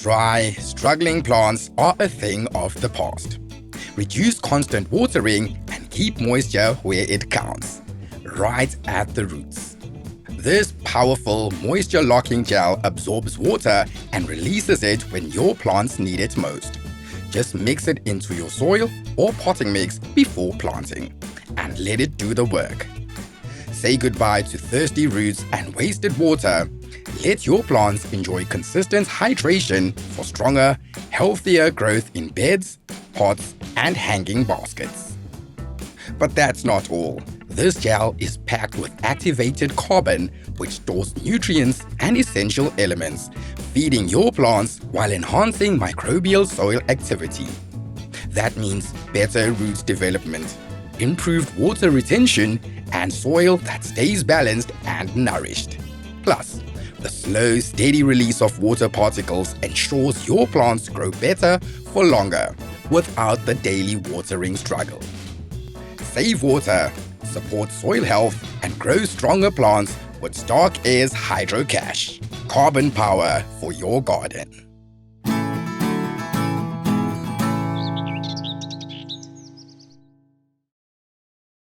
Dry, struggling plants are a thing of the past. Reduce constant watering and keep moisture where it counts, right at the roots. This powerful moisture-locking gel absorbs water and releases it when your plants need it most. Just mix it into your soil or potting mix before planting, and let it do the work. Say goodbye to thirsty roots and wasted water. Let your plants enjoy consistent hydration for stronger, healthier growth in beds, pots, and hanging baskets. But that's not all. This gel is packed with activated carbon, which stores nutrients and essential elements, feeding your plants while enhancing microbial soil activity. That means better root development, improved water retention, and soil that stays balanced and nourished. Plus, the slow, steady release of water particles ensures your plants grow better for longer without the daily watering struggle. Save water, support soil health, and grow stronger plants with Stark Air's Hydrocache. Carbon power for your garden.